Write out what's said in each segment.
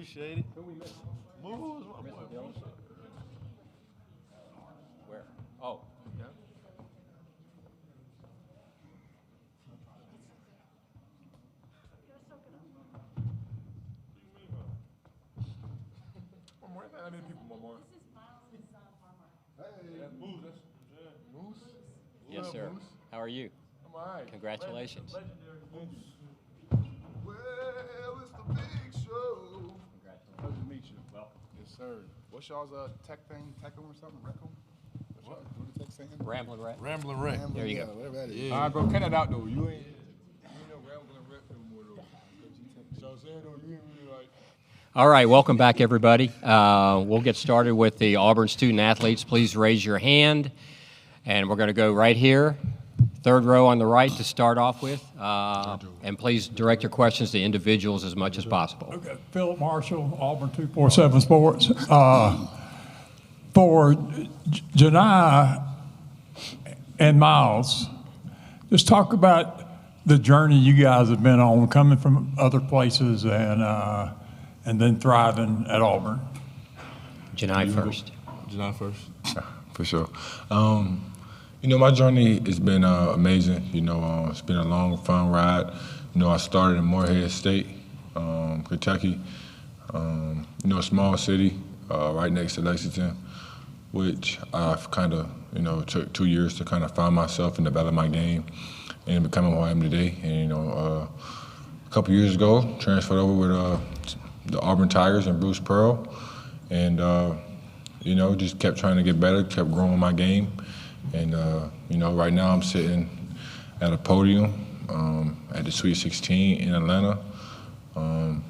Appreciate it. Moves, my boy. Where? Oh. Yeah. How many people, my boy? This is Miles' farmer. Hey, that's Moose. That's Moose. Yes, sir. Moose. How are you? I'm all right. Congratulations. Legendary Moose. Well, it's the big show. Pleasure to meet you. Welcome. Yes, sir. What's y'all's tech thing? Tecum or something? Recum? What the tech saying? Rambling Rat. Rambling Wreck. There you Yeah, go. whatever that is. Yeah. All right, bro. Cut that out, though. You ain't no Rambling Wreck no more, though. So I'm saying, though, you ain't really like. All right, welcome back, everybody. We'll get started with the Auburn student athletes. Please raise your hand, and we're going to go right here, third row on the right to start off with. And please direct your questions to individuals as much as possible. Okay. Philip Marshall, Auburn 247 Sports. For Johni and Miles, just talk about the journey you guys have been on, coming from other places and then thriving at Auburn. Janai first. Johni first? For sure. My journey has been amazing. It's been a long, fun ride. I started in Morehead State, Kentucky, a small city right next to Lexington, which I've kind of, took 2 years to kind of find myself and develop my game and becoming who I am today. And, a couple years ago, transferred over with the Auburn Tigers and Bruce Pearl, and just kept trying to get better, kept growing my game, and right now I'm sitting at a podium at the Sweet 16 in Atlanta,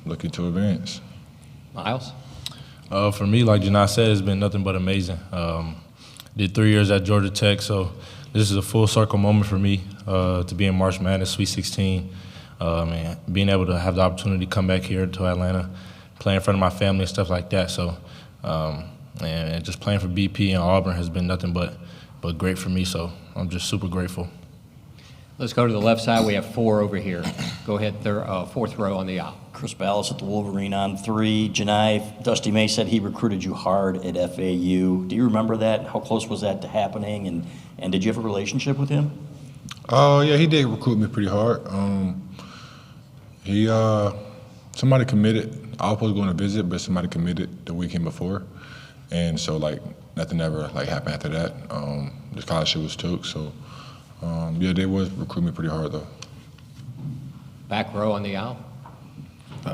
looking to advance. Miles? For me, like Johni said, it's been nothing but amazing. Did 3 years at Georgia Tech, so this is a full circle moment for me to be in March Madness, Sweet 16. And being able to have the opportunity to come back here to Atlanta, play in front of my family and stuff like that. So, and just playing for BP and Auburn has been nothing but great for me. So I'm just super grateful. Let's go to the left side. We have four over here. Go ahead, fourth row on the aisle. Chris Ballas at the Wolverine on 3. Johni, Dusty May said he recruited you hard at FAU. Do you remember that? How close was that to happening? And did you have a relationship with him? Yeah, he did recruit me pretty hard. Somebody committed. I was supposed to go on a visit, but somebody committed the weekend before, and so nothing ever happened after that. The scholarship was took, so they was recruiting me pretty hard though. Back row on the aisle.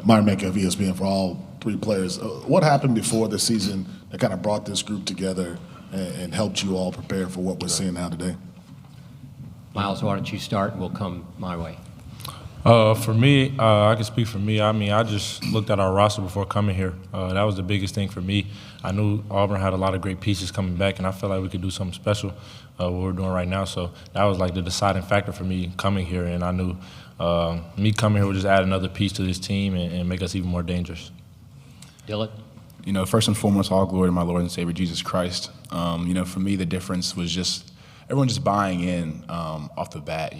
Martin Maker of ESPN for all three players. What happened before the season that kind of brought this group together and helped you all prepare for what we're seeing now today? Miles, why don't you start? We'll come my way. For me, I can speak for me. I mean, I just looked at our roster before coming here. That was the biggest thing for me. I knew Auburn had a lot of great pieces coming back, and I felt like we could do something special what we're doing right now. So that was the deciding factor for me coming here, and I knew me coming here would just add another piece to this team and make us even more dangerous. Dylan? First and foremost, all glory to my Lord and Savior, Jesus Christ. For me, the difference was just everyone just buying in off the bat.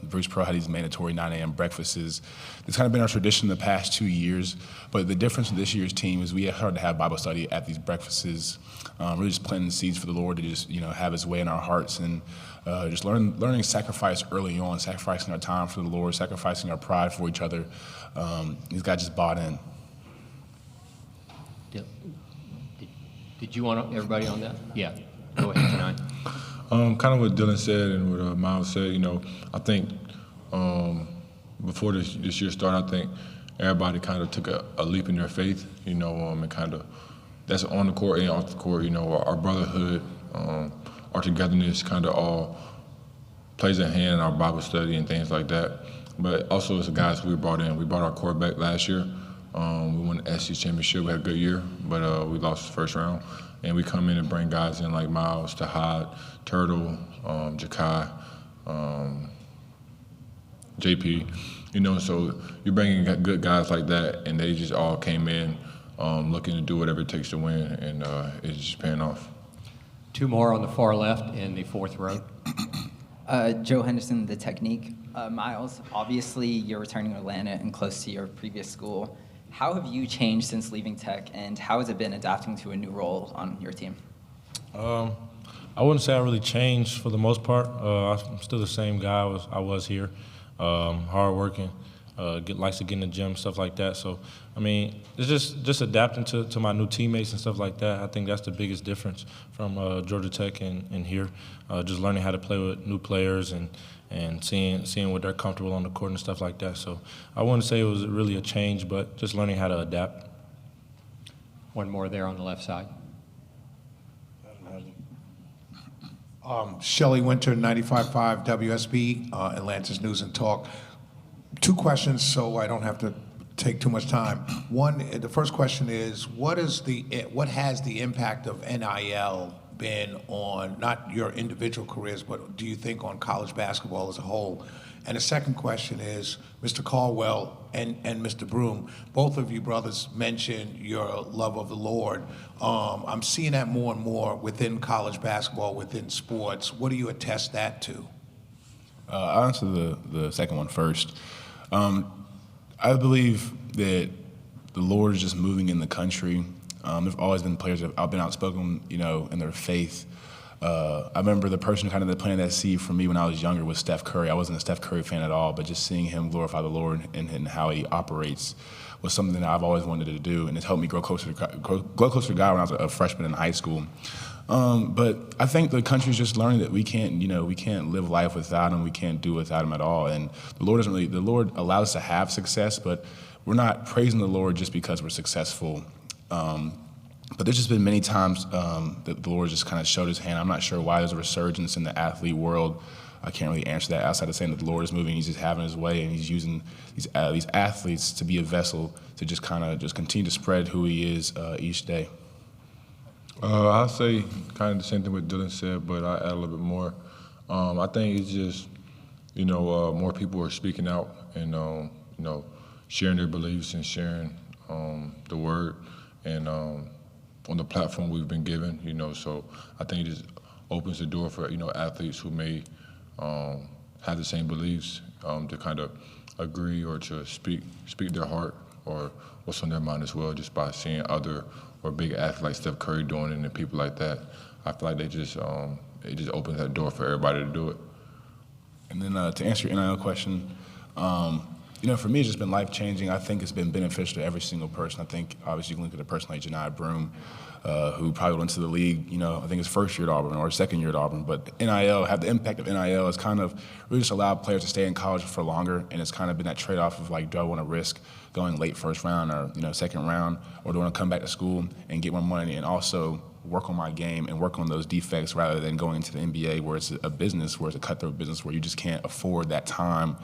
Bruce Pearl had these mandatory 9 a.m. breakfasts. It's kind of been our tradition the past 2 years. But the difference with this year's team is we started to have Bible study at these breakfasts, really just planting the seeds for the Lord to just have His way in our hearts and just learning sacrifice early on, sacrificing our time for the Lord, sacrificing our pride for each other. These guys just bought in. Did you want everybody on that? Yeah. Go ahead, Johni. Kind of what Dylan said and what Miles said, I think before this year started, I think everybody kind of took a leap in their faith, and kind of that's on the court and off the court, our brotherhood, our togetherness kind of all plays a hand in our Bible study and things like that. But also it's the guys we brought in. We brought our quarterback last year. We won the SEC championship. We had a good year, but we lost the first round. And we come in and bring guys in like Miles, Tahad, Turtle, Jakai, JP. So you're bringing good guys like that, and they just all came in looking to do whatever it takes to win, and it's just paying off. Two more on the far left in the fourth row. Joe Henderson, The Technique. Miles, obviously you're returning to Atlanta and close to your previous school. How have you changed since leaving Tech, and how has it been adapting to a new role on your team? I wouldn't say I really changed for the most part. I'm still the same guy I was here, hardworking, likes to get in the gym, stuff like that. So, I mean, it's just adapting to my new teammates and stuff like that. I think that's the biggest difference from Georgia Tech and here. Just learning how to play with new players and seeing what they're comfortable on the court and stuff like that. So I wouldn't say it was really a change, but just learning how to adapt. One more there on the left side. Shelley Winter, 95.5 WSB, Atlanta's News and Talk. Two questions, so I don't have to take too much time. One, the first question is, what has the impact of NIL been on not your individual careers, but do you think on college basketball as a whole? And the second question is, Mr. Cardwell and Mr. Broome, both of you brothers mentioned your love of the Lord. I'm seeing that more and more within college basketball, within sports. What do you attest that to? I'll answer the second one first. I believe that the Lord is just moving in the country. There've always been players that have been outspoken, in their faith. I remember the person kind of planted that seed for me when I was younger was Steph Curry. I wasn't a Steph Curry fan at all, but just seeing him glorify the Lord and how he operates was something that I've always wanted to do, and it's helped me grow closer to God when I was a freshman in high school. But I think the country's just learning that we can't live life without him. We can't do without him at all. And the Lord allows us to have success, but we're not praising the Lord just because we're successful. But there's just been many times that the Lord just kind of showed his hand. I'm not sure why there's a resurgence in the athlete world. I can't really answer that outside of saying that the Lord is moving. He's just having his way, and he's using these athletes to be a vessel to just kind of just continue to spread who he is each day. I'll say kind of the same thing what Dylan said, but I add a little bit more. I think it's just, more people are speaking out and, sharing their beliefs and sharing the word and on the platform we've been given, so I think it just opens the door for, athletes who may have the same beliefs to kind of agree or to speak their heart or what's on their mind as well, just by seeing other or big athletes like Steph Curry doing it and people like that. I feel like it just opens that door for everybody to do it. And then to answer your NIL question, for me, it's just been life-changing. I think it's been beneficial to every single person. I think, obviously, you can look at a person like Johni Broome, who probably went into the league, I think his first year at Auburn or second year at Auburn. But the impact of NIL has kind of really just allowed players to stay in college for longer, and it's kind of been that trade-off of, like, do I want to risk going late first round or, second round, or do I want to come back to school and get more money and also work on my game and work on those defects rather than going into the NBA where it's a business, where it's a cutthroat business, where you just can't afford that time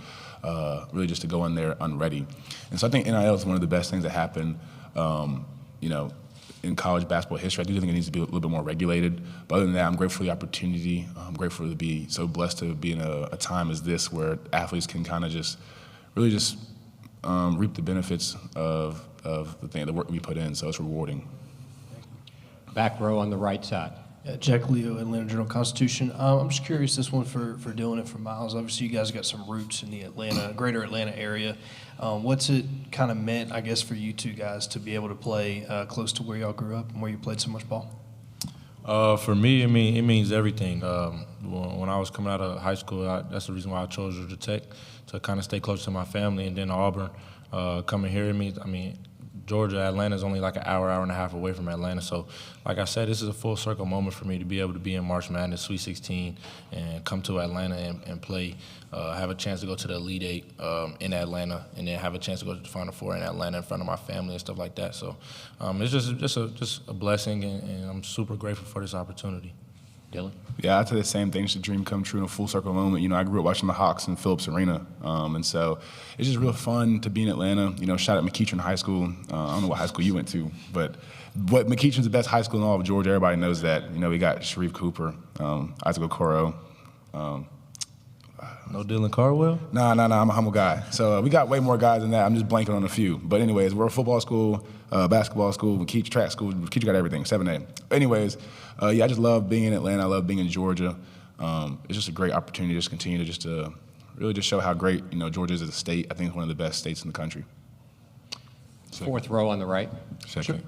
really just to go in there unready. And so I think NIL is one of the best things that happened, in college basketball history. I do think it needs to be a little bit more regulated. But other than that, I'm grateful for the opportunity. I'm grateful to be so blessed to be in a time as this where athletes can kind of just really just reap the benefits of the work we put in. So it's rewarding. Back row on the right side. Jack Leo, Atlanta Journal-Constitution. I'm just curious, this one for Dylan and for Miles. Obviously, you guys got some roots in the greater Atlanta area. What's it kind of meant, I guess, for you two guys to be able to play close to where y'all grew up and where you played so much ball? For me, it means everything. When I was coming out of high school, that's the reason why I chose Georgia Tech, to kind of stay close to my family. And then Auburn, coming here, Georgia, Atlanta is only like an hour and a half away from Atlanta. So, like I said, this is a full circle moment for me to be able to be in March Madness, Sweet 16, and come to Atlanta and play. Have a chance to go to the Elite Eight in Atlanta, and then have a chance to go to the Final Four in Atlanta in front of my family and stuff like that. So, it's just a blessing, and I'm super grateful for this opportunity. Dylan? Yeah, I'd say the same thing. It's a dream come true in a full circle moment. I grew up watching the Hawks in Phillips Arena, and so it's just real fun to be in Atlanta. Shout out McEachern High School. I don't know what high school you went to, but McEachern's the best high school in all of Georgia. Everybody knows that. We got Sharif Cooper, Isaac Okoro. No Dylan Cardwell? Nah, I'm a humble guy. So we got way more guys than that. I'm just blanking on a few. But anyways, we're a football school, basketball school, McEachern track school. McEachern got everything, 7A. Anyways, I just love being in Atlanta. I love being in Georgia. It's just a great opportunity to just continue to really just show how great, Georgia is as a state. I think it's one of the best states in the country. Fourth row on the right. Second.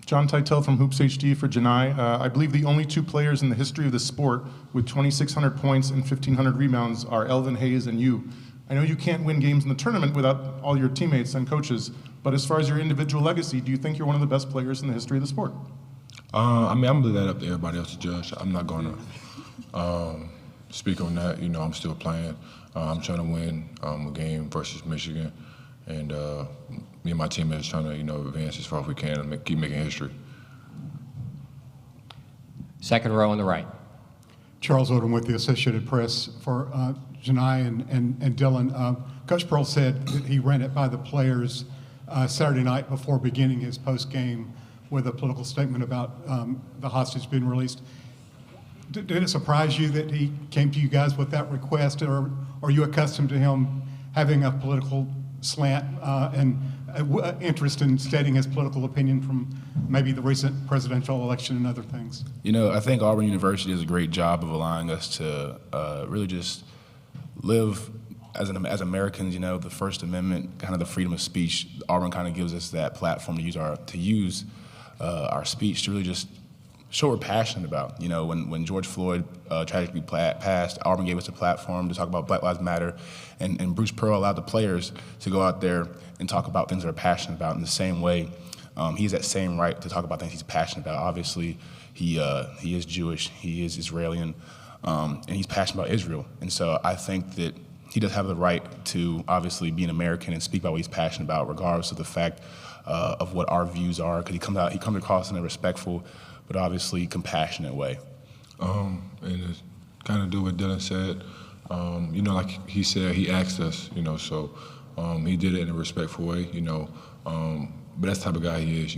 John Titel from Hoops HD for Johni. I believe the only two players in the history of the sport with 2,600 points and 1,500 rebounds are Elvin Hayes and you. I know you can't win games in the tournament without all your teammates and coaches, but as far as your individual legacy, do you think you're one of the best players in the history of the sport? I mean, I'm going to leave that up to everybody else to judge. I'm not going to speak on that. You know, I'm still playing. I'm trying to win a game versus Michigan. And me and my teammates trying to, advance as far as we can and keep making history. Second row on the right. Charles Odom with the Associated Press for Johni and Dylan. Coach Pearl said that he ran it by the players Saturday night before beginning his post-game with a political statement about the hostage being released. Did it surprise you that he came to you guys with that request, or are you accustomed to him having a political slant and interest in stating his political opinion from maybe the recent presidential election and other things? I think Auburn University does a great job of allowing us to really just live as Americans. The First Amendment, kind of the freedom of speech. Auburn kind of gives us that platform to use our speech to really just show what we're passionate about. When George Floyd tragically passed, Auburn gave us a platform to talk about Black Lives Matter, and Bruce Pearl allowed the players to go out there and talk about things they're passionate about in the same way. He has that same right to talk about things he's passionate about. Obviously, he is Jewish, he is Israeli, and he's passionate about Israel. And so I think that he does have the right to obviously be an American and speak about what he's passionate about, regardless of the fact of what our views are, because he comes across in a respectful but obviously compassionate way. And it's kind of do what Dylan said. Like he said, he asked us, so he did it in a respectful way, but that's the type of guy he is.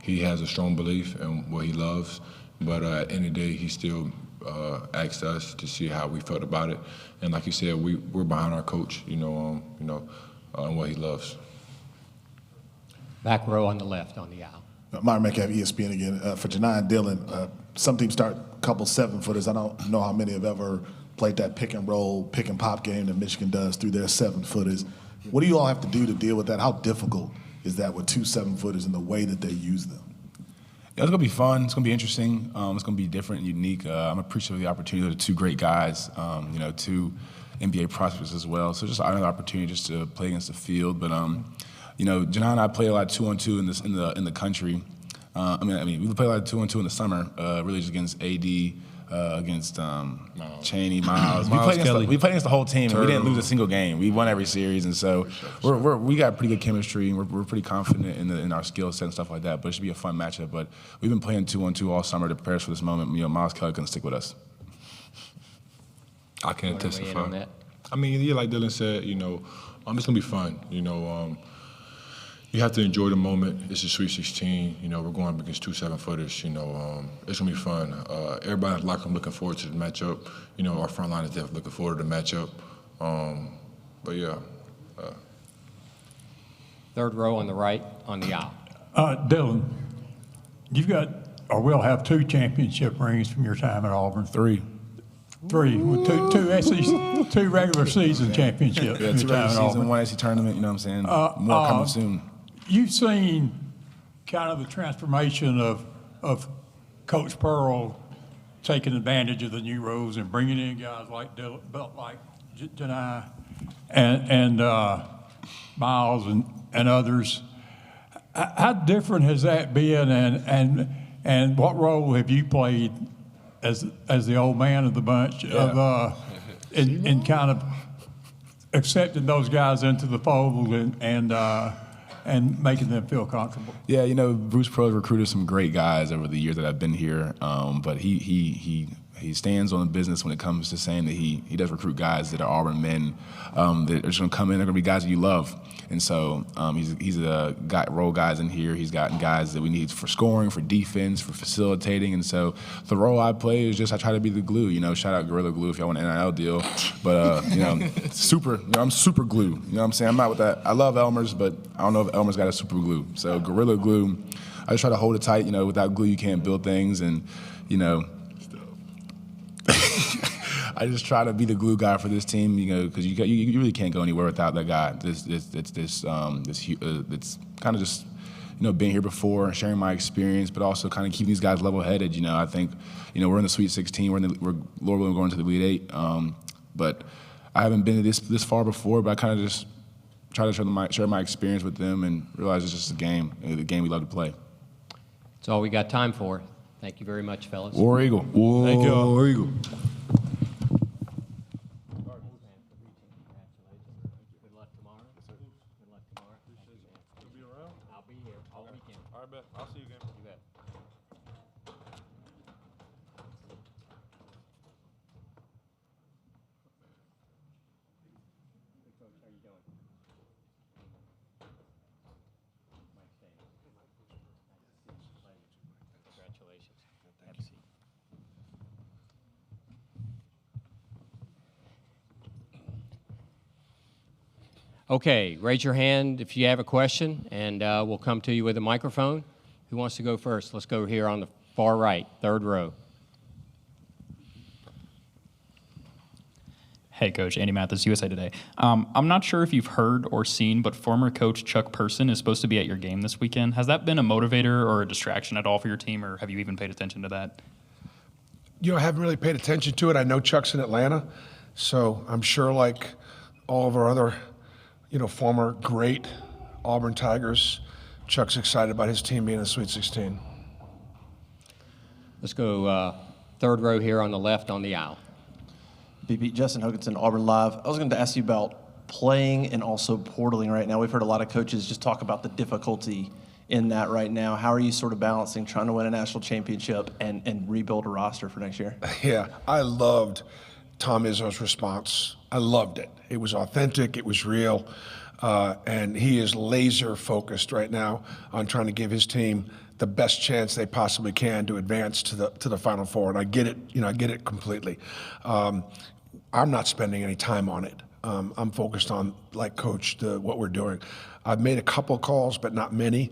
He has a strong belief in what he loves, but at the end of the day, he still asked us to see how we felt about it. And like you said, we're behind our coach, and what he loves. Back row on the left on the aisle. Myron Metcalf, ESPN again. For Johni and Dylan, some teams start a couple 7-footers. I don't know how many have ever played that pick and roll, pick and pop game that Michigan does through their 7-footers. What do you all have to do to deal with that? How difficult is that with two 7-footers and the way that they use them? Yeah, it's going to be fun. It's going to be interesting. It's going to be different and unique. I'm appreciative of the opportunity of two great guys, two NBA prospects as well. So just another opportunity just to play against the field. But Johni and I play a lot 2-on-2 in the country. We play a lot of 2-on-2 in the summer, really just against AD, against Cheney, Miles. We played against the whole team, and we didn't lose a single game. We won every series, and so we got pretty good chemistry, and we're pretty confident in our skill set and stuff like that. But it should be a fun matchup. But we've been playing 2-on-2 all summer to prepare us for this moment. Miles Kelly couldn't stick with us. I can testify. Like Dylan said, it's gonna be fun. You have to enjoy the moment. It's a Sweet 16. We're going up against two 7-footers. It's gonna be fun. Everybody in the locker room looking forward to the matchup. Our front line is definitely looking forward to the matchup. But yeah. Third row on the right on the aisle. Dylan, you've got, or will have 2 championship rings from your time at Auburn. 3. 3, with two regular season championships. Yeah, 2 regular season, 1 SEC tournament. You know what I'm saying? More coming soon. You've seen kind of the transformation of Coach Pearl taking advantage of the new rules and bringing in guys like Johni and Miles and others. How different has that been, and what role have you played as the old man of the bunch in kind of accepting those guys into the fold and making them feel comfortable? Yeah, Bruce Pearl recruited some great guys over the years that I've been here, but he stands on the business when it comes to saying that he does recruit guys that are Auburn men that are just going to come in. They're going to be guys that you love. And so he's got role guys in here. He's gotten guys that we need for scoring, for defense, for facilitating. And so the role I play is just I try to be the glue. Shout out Gorilla Glue if y'all want an NIL deal. But, I'm super glue. You know what I'm saying? I'm not with that. I love Elmer's, but I don't know if Elmer's got a super glue. So Gorilla Glue, I just try to hold it tight. Without glue you can't build things. And, I just try to be the glue guy for this team, because you really can't go anywhere without that guy. It's kind of just, being here before, sharing my experience, but also kind of keeping these guys level-headed. I think, we're in the Sweet 16, we're Lord going to the Elite 8, but I haven't been this far before. But I kind of just try to share my experience with them and realize it's just a game, the game we love to play. That's all we got time for. Thank you very much, fellas. War Eagle. Thank you. War Eagle. Good luck tomorrow. Good luck tomorrow. You'll be around? I'll be here all weekend. All right, bet. I'll see you again. You bet. How you doing? Congratulations. Have a seat. Okay, raise your hand if you have a question, and we'll come to you with a microphone. Who wants to go first? Let's go here on the far right, third row. Hey, Coach. Andy Mathis, USA Today. I'm not sure if you've heard or seen, but former coach Chuck Person is supposed to be at your game this weekend. Has that been a motivator or a distraction at all for your team, or have you even paid attention to that? I haven't really paid attention to it. I know Chuck's in Atlanta, so I'm sure like all of our other, former great Auburn Tigers, Chuck's excited about his team being in the Sweet 16. Let's go third row here on the left on the aisle. BP, Justin Hoganson, Auburn Live. I was going to ask you about playing and also portaling right now. We've heard a lot of coaches just talk about the difficulty in that right now. How are you sort of balancing trying to win a national championship and rebuild a roster for next year? Yeah, I loved Tom Izzo's response. I loved it. It was authentic. It was real. And he is laser focused right now on trying to give his team the best chance they possibly can to advance to the Final Four. And I get it. I get it completely. I'm not spending any time on it. I'm focused on, like Coach, what we're doing. I've made a couple calls, but not many,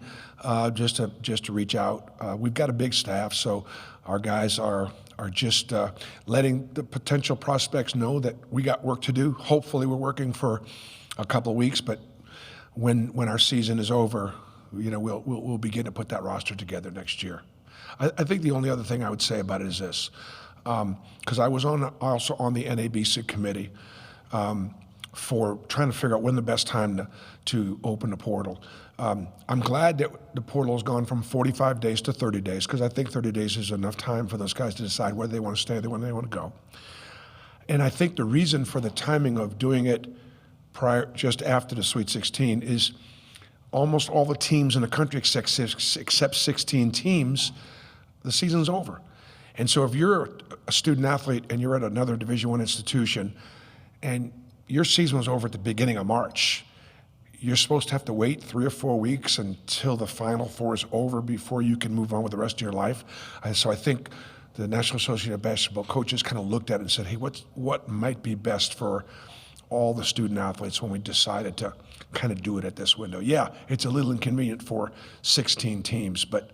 just to reach out. We've got a big staff, so our guys are just letting the potential prospects know that we got work to do. Hopefully, we're working for a couple of weeks, but when our season is over, we'll begin to put that roster together next year. I think the only other thing I would say about it is this. Because I was also on the NABC committee for trying to figure out when the best time to open the portal. I'm glad that the portal has gone from 45 days to 30 days, because I think 30 days is enough time for those guys to decide whether they want to stay, when they want to go. And I think the reason for the timing of doing it just after the Sweet 16 is almost all the teams in the country except 16 teams, the season's over. And so if you're a student athlete and you're at another Division I institution and your season was over at the beginning of March, you're supposed to have to wait 3 or 4 weeks until the Final Four is over before you can move on with the rest of your life. So I think the National Association of Basketball Coaches kind of looked at it and said, hey, what might be best for all the student athletes when we decided to kind of do it at this window. Yeah, it's a little inconvenient for 16 teams, but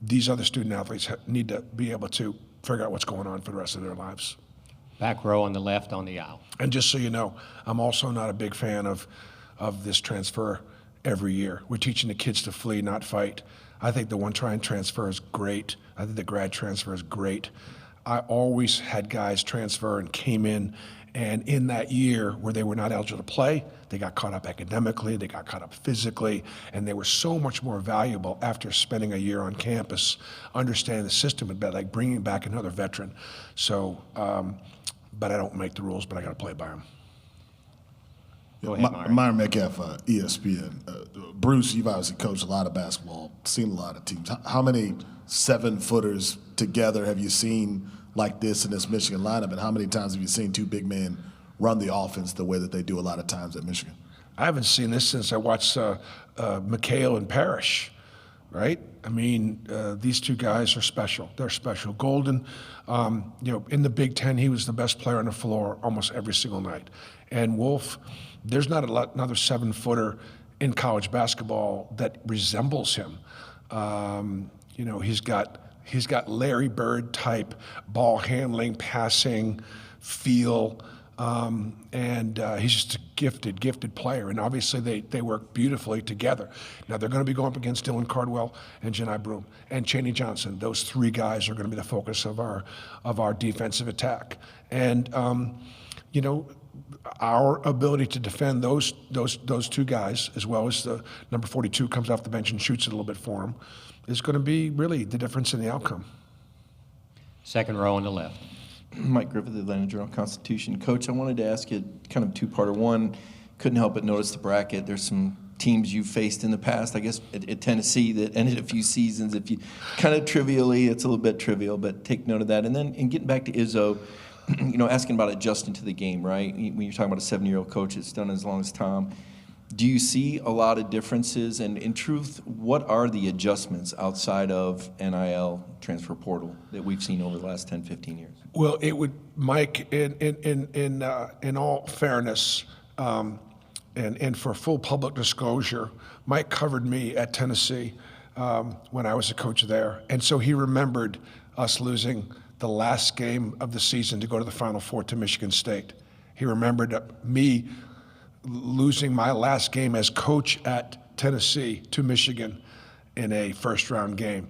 these other student athletes need to be able to figure out what's going on for the rest of their lives. Back row on the left on the aisle. And just so you know, I'm also not a big fan of this transfer every year. We're teaching the kids to flee, not fight. I think the one-try transfer is great. I think the grad transfer is great. I always had guys transfer and came in, and in that year where they were not eligible to play, they got caught up academically, they got caught up physically, and they were so much more valuable after spending a year on campus, understanding the system a bit, like bringing back another veteran. So, but I don't make the rules, but I got to play by them. Go ahead, Myron Metcalf, ESPN. Bruce, you've obviously coached a lot of basketball, seen a lot of teams. How many 7-footers together have you seen like this in this Michigan lineup, and how many times have you seen two big men run the offense the way that they do a lot of times at Michigan? I haven't seen this since I watched McHale and Parrish, right? I mean, these two guys are special. They're special. Golden, in the Big Ten, he was the best player on the floor almost every single night. And Wolf, there's not another 7-footer in college basketball that resembles him. He's got Larry Bird type ball handling, passing, feel, and he's just a gifted player. And obviously they work beautifully together. Now they're going to be going up against Dylan Cardwell and Johni Broome and Cheney Johnson. Those three guys are going to be the focus of our defensive attack. And you know, our ability to defend those two guys, as well as the number 42 comes off the bench and shoots it a little bit for him, is going to be really the difference in the outcome. Second row on the left. Mike Griffith, Atlanta Journal-Constitution. Coach, I wanted to ask you kind of two-parter. One, couldn't help but notice the bracket. There's some teams you've faced in the past, I guess, at Tennessee that ended a few seasons. If you kind of trivially, it's a little bit trivial, but take note of that. And then, in getting back to Izzo, you know, asking about adjusting to the game, right? When you're talking about a 7-year-old coach that's done as long as Tom, do you see a lot of differences? And in truth, what are the adjustments outside of NIL transfer portal that we've seen over the last 10, 15 years? Well, it would, Mike, in all fairness, and for full public disclosure, Mike covered me at Tennessee when I was a coach there. And so he remembered us losing the last game of the season to go to the Final Four to Michigan State. He remembered me losing my last game as coach at Tennessee to Michigan in a first-round game.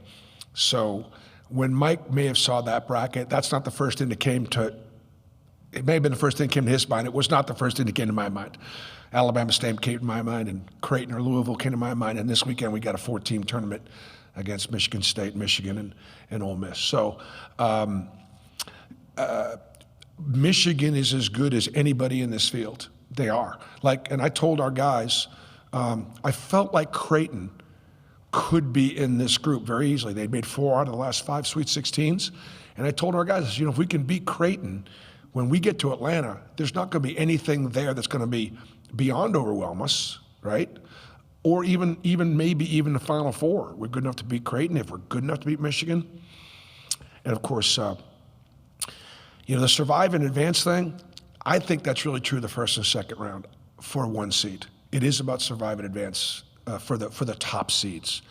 So when Mike may have saw that bracket, that's not the first thing that came to, it may have been the first thing that came to his mind. It was not the first thing that came to my mind. Alabama State came to my mind, and Creighton or Louisville came to my mind, and this weekend we got a 4-team tournament against Michigan State, Michigan, and Ole Miss. So Michigan is as good as anybody in this field. They are. And I told our guys, I felt like Creighton could be in this group very easily. They'd made 4 out of the last 5 Sweet 16s. And I told our guys, you know, if we can beat Creighton, when we get to Atlanta, there's not going to be anything there that's going to be beyond overwhelm us, right? Or even maybe even the Final Four. We're good enough to beat Creighton if we're good enough to beat Michigan. And of course, you know, the survive and advance thing, I think that's really true the first and second round for 1 seed. It is about survive and advance for the top seeds.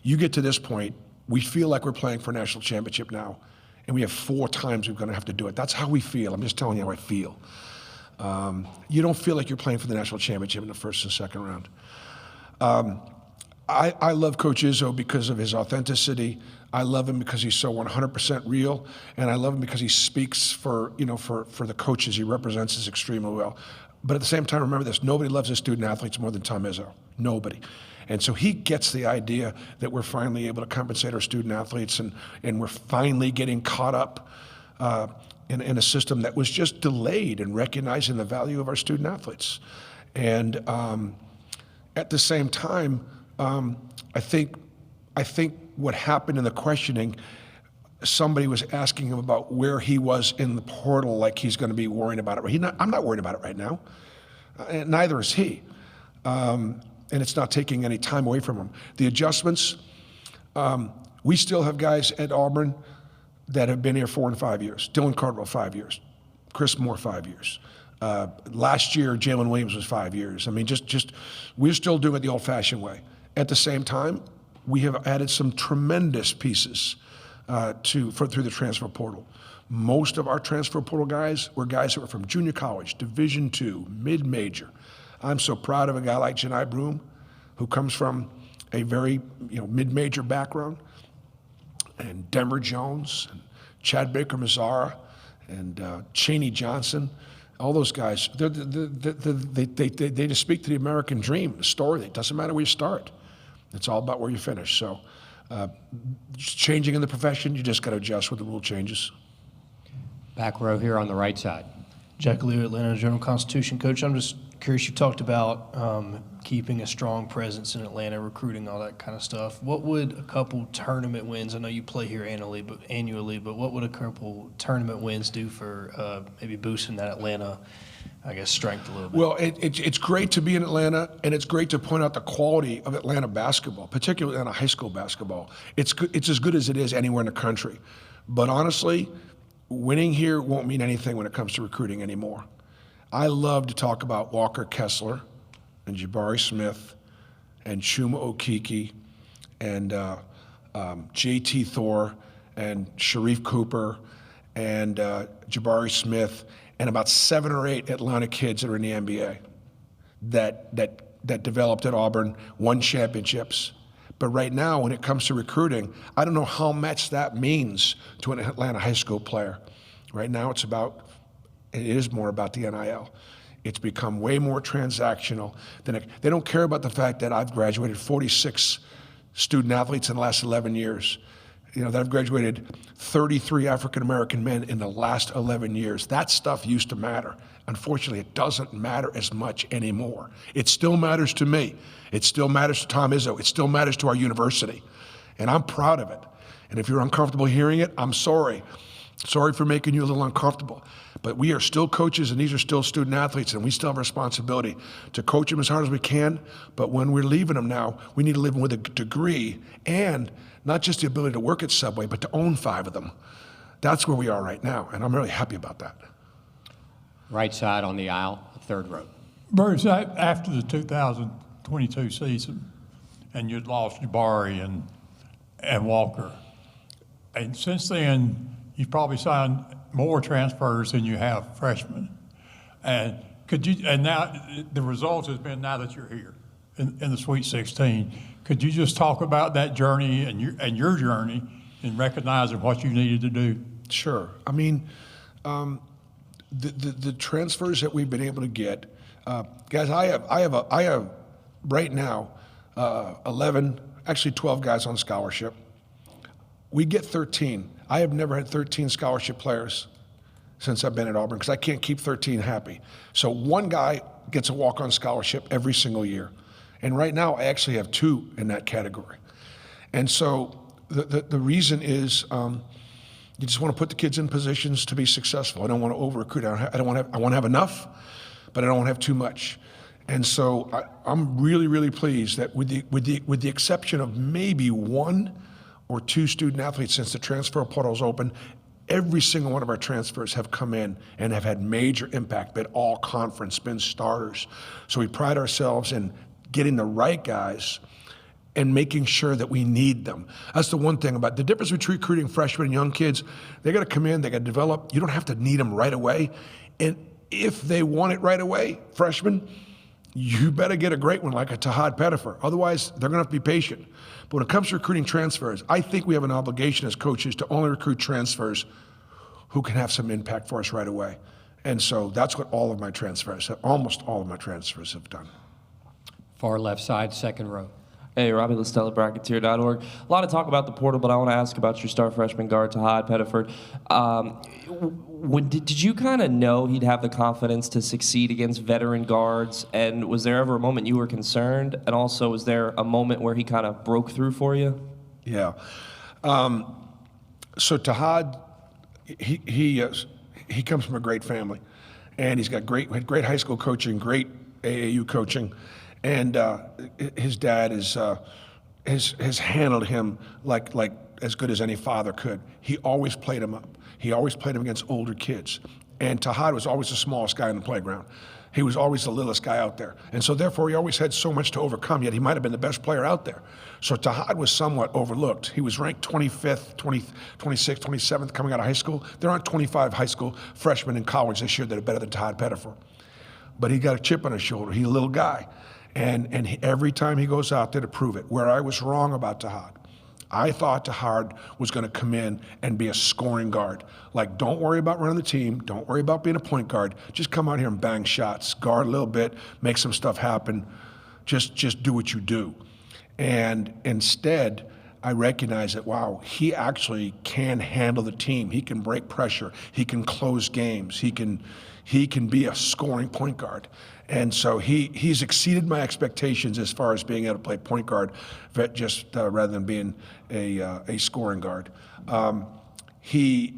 You get to this point, we feel like we're playing for a national championship now, and we have 4 times we're going to have to do it. That's how we feel. I'm just telling you how I feel. You don't feel like you're playing for the national championship in the first and second round. I love Coach Izzo because of his authenticity. I love him because he's so 100% real, and I love him because he speaks for the coaches he represents us extremely well. But at the same time, remember this: nobody loves his student athletes more than Tom Izzo. Nobody. And so he gets the idea that we're finally able to compensate our student athletes, and we're finally getting caught up in a system that was just delayed in recognizing the value of our student athletes. And at the same time, I think what happened in the questioning, somebody was asking him about where he was in the portal, like he's going to be worrying about it. I'm not worried about it right now, and neither is he. And it's not taking any time away from him. The adjustments, we still have guys at Auburn that have been here 4 and 5 years. Dylan Cardwell, 5 years. Chris Moore, 5 years. Last year, Jalen Williams was 5 years. I mean, we're still doing it the old-fashioned way. At the same time, we have added some tremendous pieces through the transfer portal. Most of our transfer portal guys were guys that were from junior college, Division II, mid-major. I'm so proud of a guy like Johni Broome, who comes from a very mid-major background, and Denver Jones, and Chad Baker-Mazara, and Cheney Johnson. All those guys, they just speak to the American dream, the story. It doesn't matter where you start. It's all about where you finish. So changing in the profession, you just got to adjust with the rule changes. Back row here on the right side. Jack Lear, Atlanta Journal-Constitution. Coach, I'm just curious, you talked about keeping a strong presence in Atlanta, recruiting, all that kind of stuff. What would a couple tournament wins, I know you play here annually, but what would a couple tournament wins do for maybe boosting that Atlanta, I guess, strength a little bit? Well, it's great to be in Atlanta, and it's great to point out the quality of Atlanta basketball, particularly Atlanta high school basketball. It's as good as it is anywhere in the country. But honestly, winning here won't mean anything when it comes to recruiting anymore. I love to talk about Walker Kessler and Jabari Smith and Chuma Okeke and J.T. Thor and Sharif Cooper and Jabari Smith and about 7 or 8 Atlanta kids that are in the NBA that developed at Auburn, won championships. But right now, when it comes to recruiting, I don't know how much that means to an Atlanta high school player. Right now, it is more about the NIL. It's become way more transactional they don't care about the fact that I've graduated 46 student athletes in the last 11 years. That I've graduated 33 African-American men in the last 11 years. That stuff used to matter. Unfortunately, it doesn't matter as much anymore. It still matters to me. It still matters to Tom Izzo. It still matters to our university. And I'm proud of it. And if you're uncomfortable hearing it, I'm sorry. Sorry for making you a little uncomfortable. But we are still coaches, and these are still student athletes, and we still have a responsibility to coach them as hard as we can. But when we're leaving them now, we need to leave them with a degree and not just the ability to work at Subway, but to own 5 of them. That's where we are right now, and I'm really happy about that. Right side on the aisle, 3rd row. Bruce, after the 2022 season, and you'd lost Jabari and Walker, and since then, you've probably signed more transfers than you have freshmen. And now the result has been now that you're here in the Sweet 16. Could you just talk about that journey and your journey in recognizing what you needed to do? Sure. I mean, the transfers that we've been able to get, guys. I have right now 11, actually 12 guys on scholarship. We get 13. I have never had 13 scholarship players since I've been at Auburn because I can't keep 13 happy. So one guy gets a walk-on scholarship every single year. And right now, I actually have 2 in that category. And so the reason is you just want to put the kids in positions to be successful. I don't want to over-recruit. I want to have enough, but I don't want to have too much. And so I'm really, really pleased that with the exception of maybe 1 or 2 student athletes since the transfer portal's open, every single one of our transfers have come in and have had major impact, been all conference, been starters. So we pride ourselves in getting the right guys and making sure that we need them. That's the one thing about the difference between recruiting freshmen and young kids. They got to come in, they got to develop. You don't have to need them right away. And if they want it right away, freshmen, you better get a great one like a Tahad Pettifer. Otherwise, they're going to have to be patient. But when it comes to recruiting transfers, I think we have an obligation as coaches to only recruit transfers who can have some impact for us right away. And so that's what all of my transfers, almost all of my transfers have done. Far left side, 2nd row. Hey, Robbie Listella, Bracketeer.org. A lot of talk about the portal, but I want to ask about your star freshman guard, Tahad Pettiford. Did you kind of know he'd have the confidence to succeed against veteran guards? And was there ever a moment you were concerned? And also, was there a moment where he kind of broke through for you? Yeah. So Tahad, he comes from a great family, and he's got great high school coaching, great AAU coaching. And his dad has handled him like as good as any father could. He always played him up. He always played him against older kids. And Tahad was always the smallest guy in the playground. He was always the littlest guy out there. And so therefore he always had so much to overcome, yet he might have been the best player out there. So Tahad was somewhat overlooked. He was ranked 25th, 26th, 27th coming out of high school. There aren't 25 high school freshmen in college this year that are better than Tahad Pettifer. But he got a chip on his shoulder. He's a little guy. And every time he goes out there to prove it, where I was wrong about Tahad, I thought Tahad was going to come in and be a scoring guard. Like, don't worry about running the team. Don't worry about being a point guard. Just come out here and bang shots, guard a little bit, make some stuff happen. Just do what you do. And instead, I recognize that, wow, he actually can handle the team. He can break pressure. He can close games. He can be a scoring point guard. And so he's exceeded my expectations as far as being able to play point guard, rather than being a scoring guard. He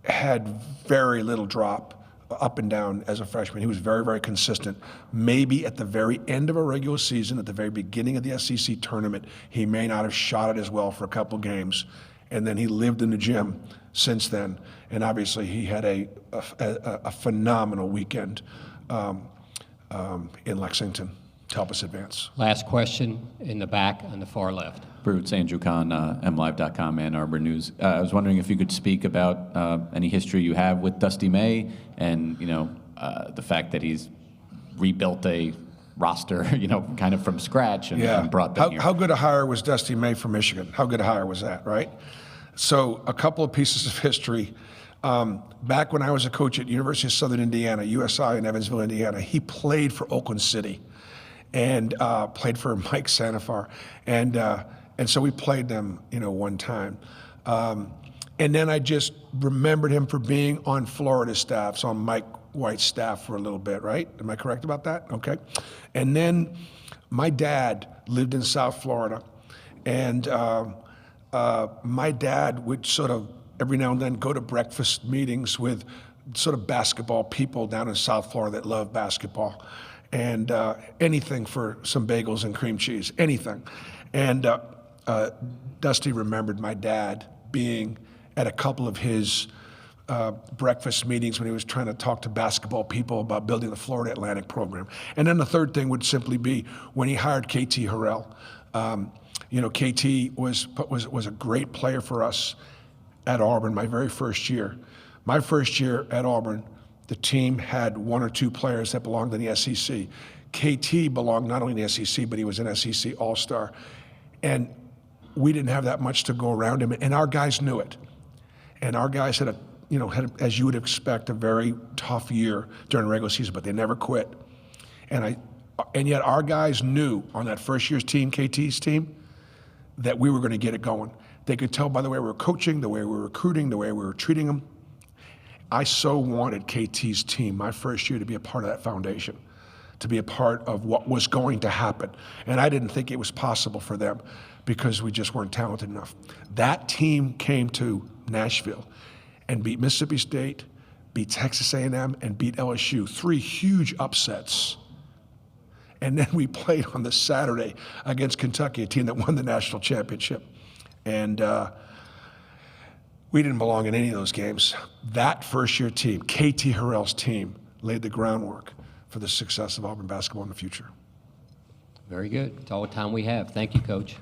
had very little drop up and down as a freshman. He was very, very consistent. Maybe at the very end of a regular season, at the very beginning of the SEC tournament, he may not have shot it as well for a couple games. And then he lived in the gym since then. And obviously he had a phenomenal weekend in Lexington to help us advance. Last question in the back on the far left. Bruce, Andrew Kahn, MLive.com, Ann Arbor News. I was wondering if you could speak about any history you have with Dusty May and the fact that he's rebuilt a roster, kind of from scratch and brought them here. How good a hire was Dusty May from Michigan? How good a hire was that, right? So a couple of pieces of history. Back when I was a coach at University of Southern Indiana, USI in Evansville, Indiana, he played for Oakland City and played for Mike Sanafar. And so we played them, one time. And then I just remembered him for being on Florida staffs, on Mike White's staff for a little bit, right? Am I correct about that? Okay. And then my dad lived in South Florida, and my dad would sort of every now and then go to breakfast meetings with sort of basketball people down in South Florida that love basketball, and anything for some bagels and cream cheese, anything. And Dusty remembered my dad being at a couple of his breakfast meetings when he was trying to talk to basketball people about building the Florida Atlantic program. And then the third thing would simply be when he hired KT Harrell. KT was a great player for us at Auburn my very first year. My first year at Auburn, the team had one or two players that belonged in the SEC. KT belonged not only in the SEC, but he was an SEC All-Star. And we didn't have that much to go around him, and our guys knew it. And our guys had as you would expect, a very tough year during the regular season, but they never quit. And yet our guys knew on that first year's team, KT's team, that we were going to get it going. They could tell by the way we were coaching, the way we were recruiting, the way we were treating them. I so wanted KT's team, my first year, to be a part of that foundation, to be a part of what was going to happen. And I didn't think it was possible for them because we just weren't talented enough. That team came to Nashville and beat Mississippi State, beat Texas A&M, and beat LSU. 3 huge upsets. And then we played on the Saturday against Kentucky, a team that won the national championship. And we didn't belong in any of those games. That first-year team, KT Harrell's team, laid the groundwork for the success of Auburn basketball in the future. Very good. It's all the time we have. Thank you, Coach.